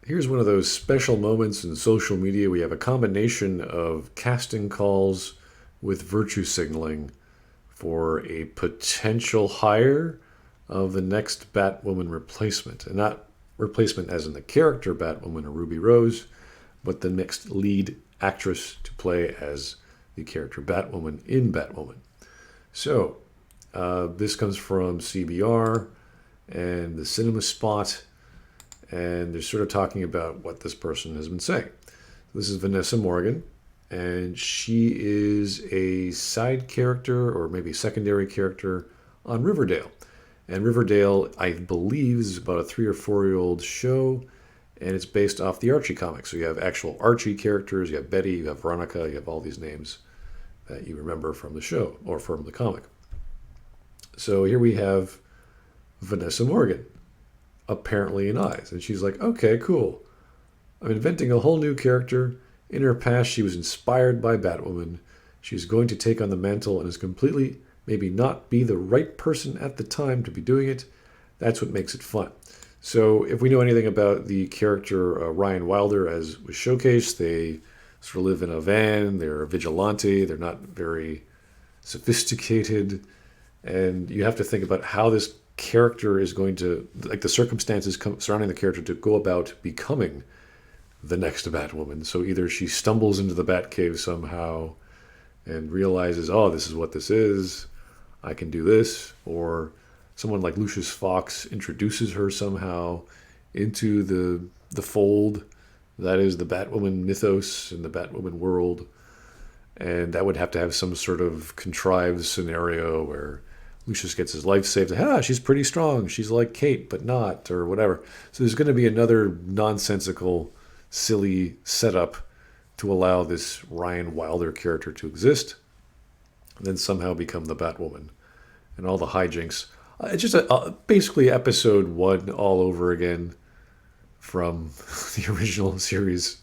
Here's one of those special moments in social media. We have a combination of casting calls with virtue signaling for a potential hire of the next Batwoman replacement. And not replacement as in the character Batwoman or Ruby Rose, but the next lead actress to play as the character Batwoman in Batwoman. So, this comes from CBR and the Cinema Spot, and they're sort of talking about what this person has been saying. This is Vanessa Morgan, and she is a side character or maybe secondary character on Riverdale. And Riverdale, I believe, is about a 3 or 4 year old show, and it's based off the Archie comics. So you have actual Archie characters, you have Betty, you have Veronica, you have all these names that you remember from the show or from the comic. So here we have Vanessa Morgan, apparently in Eyes. And she's like, okay, cool. I'm inventing a whole new character. In her past, she was inspired by Batwoman. She's going to take on the mantle and is completely, maybe not be the right person at the time to be doing it. That's what makes it fun. So if we know anything about the character Ryan Wilder, as was showcased, they sort of live in a van. They're a vigilante. They're not very sophisticated. And you have to think about how this character is going to, like the circumstances surrounding the character to go about becoming the next Batwoman. So either she stumbles into the Batcave somehow and realizes, oh, this is what this is, I can do this, or someone like Lucius Fox introduces her somehow into the fold that is the Batwoman mythos and the Batwoman world. And that would have to have some sort of contrived scenario where Lucius gets his life saved. She's pretty strong. She's like Kate, but not, or whatever. So there's going to be another nonsensical, silly setup to allow this Ryan Wilder character to exist, and then somehow become the Batwoman, and all the hijinks. It's just basically episode 1 all over again from the original series.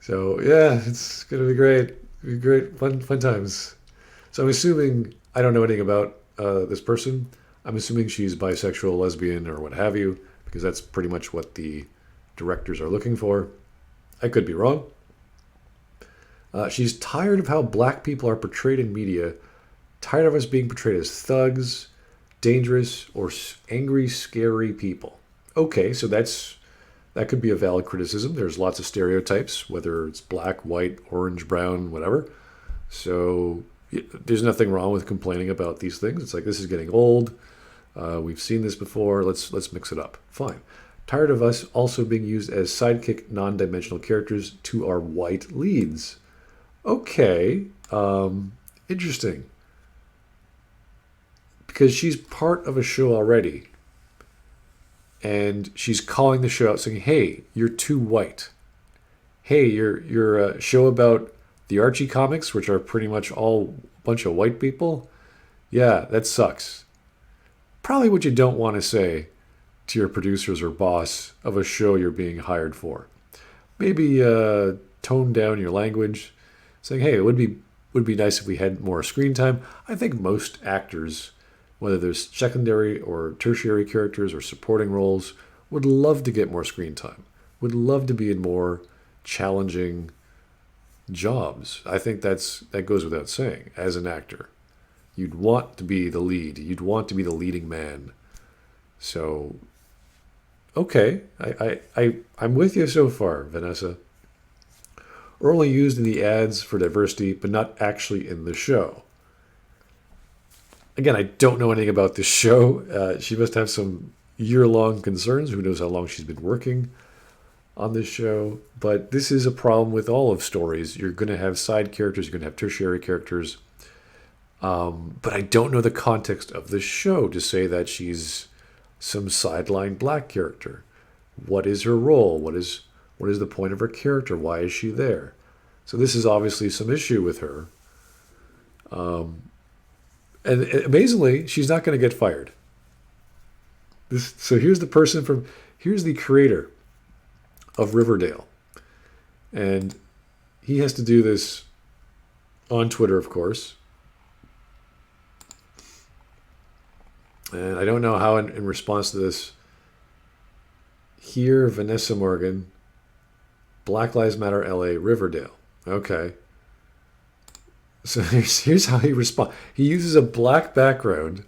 So yeah, it's going to be great. It'll be great, fun times. So I'm assuming, I don't know anything about this person. I'm assuming she's bisexual, lesbian, or what have you, because that's pretty much what the directors are looking for. I could be wrong. She's tired of how black people are portrayed in media, tired of us being portrayed as thugs, dangerous, or angry, scary people. Okay, so that could be a valid criticism. There's lots of stereotypes, whether it's black, white, orange, brown, whatever. So there's nothing wrong with complaining about these things. It's like, this is getting old. We've seen this before. Let's mix it up. Fine. Tired of us also being used as sidekick, non-dimensional characters to our white leads. Okay, interesting. Because she's part of a show already, and she's calling the show out, saying, "Hey, you're too white. Hey, you're a show about the Archie comics, which are pretty much all a bunch of white people. Yeah, that sucks." Probably what you don't want to say to your producers or boss of a show you're being hired for. Maybe tone down your language, saying, "Hey, it would be nice if we had more screen time." I think most actors, whether there's secondary or tertiary characters or supporting roles, would love to get more screen time. Would love to be in more challenging jobs. I think that goes without saying. As an actor, you'd want to be the lead. You'd want to be the leading man. So, okay, I'm with you so far, Vanessa. Only used in the ads for diversity, but not actually in the show. Again, I don't know anything about this show. She must have some year-long concerns. Who knows how long she's been working on this show. But this is a problem with all of stories. You're going to have side characters. You're going to have tertiary characters. But I don't know the context of the show to say that she's some sidelined black character. What is her role? What is the point of her character? Why is she there? So this is obviously some issue with her. And amazingly, she's not going to get fired. So here's the creator of Riverdale. And he has to do this on Twitter, of course. And I don't know how in response to this Here, Vanessa Morgan, Black Lives Matter LA, Riverdale. Okay. So here's how he responds. He uses a black background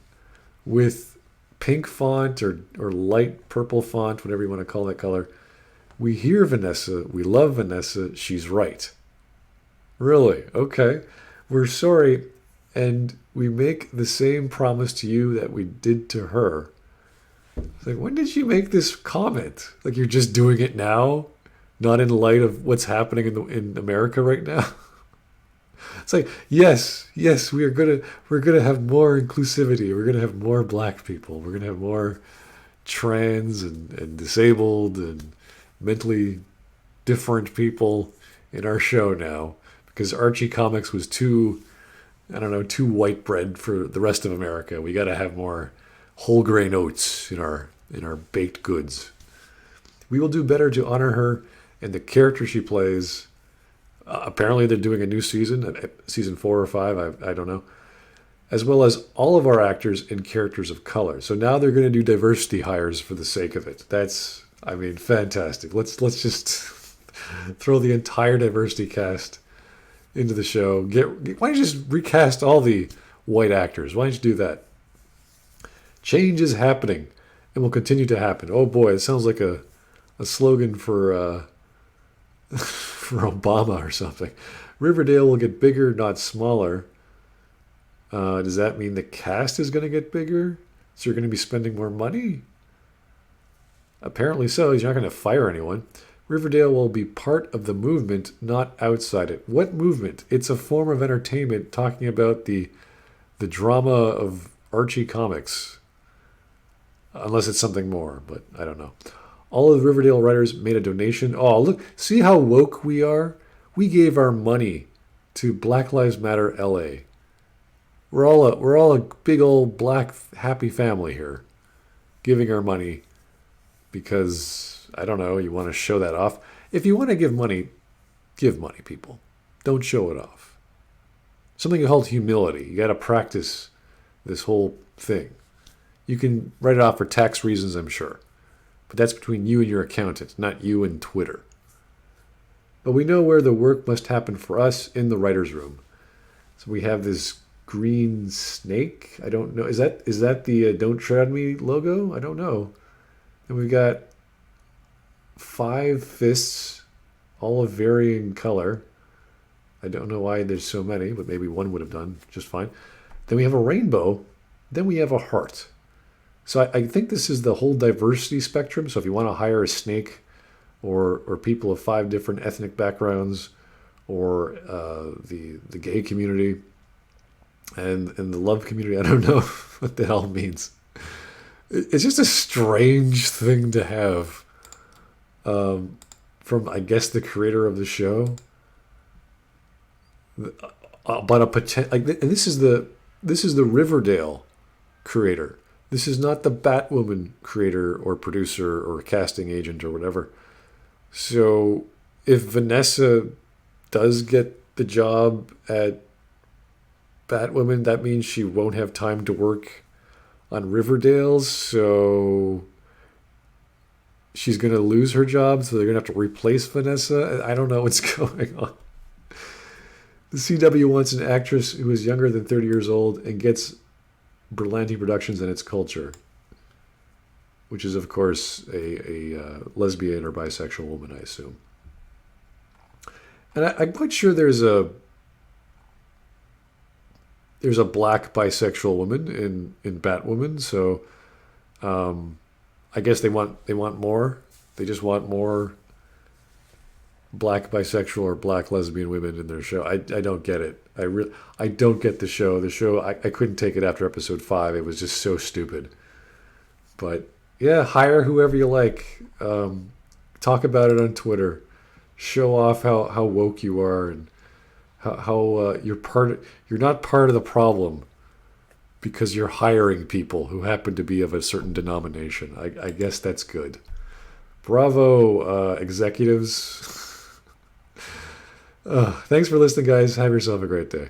with pink font or light purple font, whatever you want to call that color. We hear Vanessa. We love Vanessa. She's right. Really? Okay. We're sorry. And we make the same promise to you that we did to her. It's like, when did she make this comment? Like, you're just doing it now? Not in light of what's happening in America right now? It's like, yes, we're gonna have more inclusivity. We're gonna have more black people. We're gonna have more trans and disabled and mentally different people in our show now because Archie Comics was too, I don't know, too white bread for the rest of America. We got to have more whole grain oats in our baked goods. We will do better to honor her and the character she plays. Apparently, they're doing a new season, season 4 or 5, I don't know, as well as all of our actors and characters of color. So now they're going to do diversity hires for the sake of it. That's, I mean, fantastic. Let's just throw the entire diversity cast into the show. Why don't you just recast all the white actors? Why don't you do that? Change is happening and will continue to happen. Oh boy, it sounds like a slogan for for Obama or something. Riverdale will get bigger, not smaller. Does that mean the cast is going to get bigger? So you're going to be spending more money? Apparently so. He's not going to fire anyone. Riverdale will be part of the movement, not outside it. What movement? It's a form of entertainment talking about the drama of Archie Comics. Unless it's something more, but I don't know. All of the Riverdale writers made a donation. Oh, look, see how woke we are? We gave our money to Black Lives Matter LA. We're all a big old black happy family here, giving our money because, I don't know, you want to show that off. If you want to give money, people. Don't show it off. Something called humility. You got to practice this whole thing. You can write it off for tax reasons, I'm sure. But that's between you and your accountant, not you and Twitter. But we know where the work must happen for us in the writer's room. So we have this green snake. I don't know. Is that the Don't Tread on Me logo? I don't know. And we've got 5 fists, all of varying color. I don't know why there's so many, but maybe one would have done just fine. Then we have a rainbow. Then we have a heart. So I think this is the whole diversity spectrum. So if you want to hire a snake or people of 5 different ethnic backgrounds or the gay community and the love community, I don't know what the hell it means. It's just a strange thing to have from, I guess, the creator of the show. But a potential, and this is the Riverdale creator. This is not the Batwoman creator or producer or casting agent or whatever. So if Vanessa does get the job at Batwoman, that means she won't have time to work on Riverdale. So she's going to lose her job. So they're going to have to replace Vanessa. I don't know what's going on. The CW wants an actress who is younger than 30 years old and gets Berlanti Productions and its culture, which is, of course, a lesbian or bisexual woman, I assume. And I'm quite sure there's a black bisexual woman in Batwoman, so I guess they want more. They just want more black bisexual or black lesbian women in their show. I don't get it. I don't get the show. The show, I couldn't take it after episode 5. It was just so stupid. But yeah, hire whoever you like. Talk about it on Twitter. Show off how woke you are and how you're not part of the problem because you're hiring people who happen to be of a certain denomination. I guess that's good. Bravo, executives. Thanks for listening, guys. Have yourself a great day.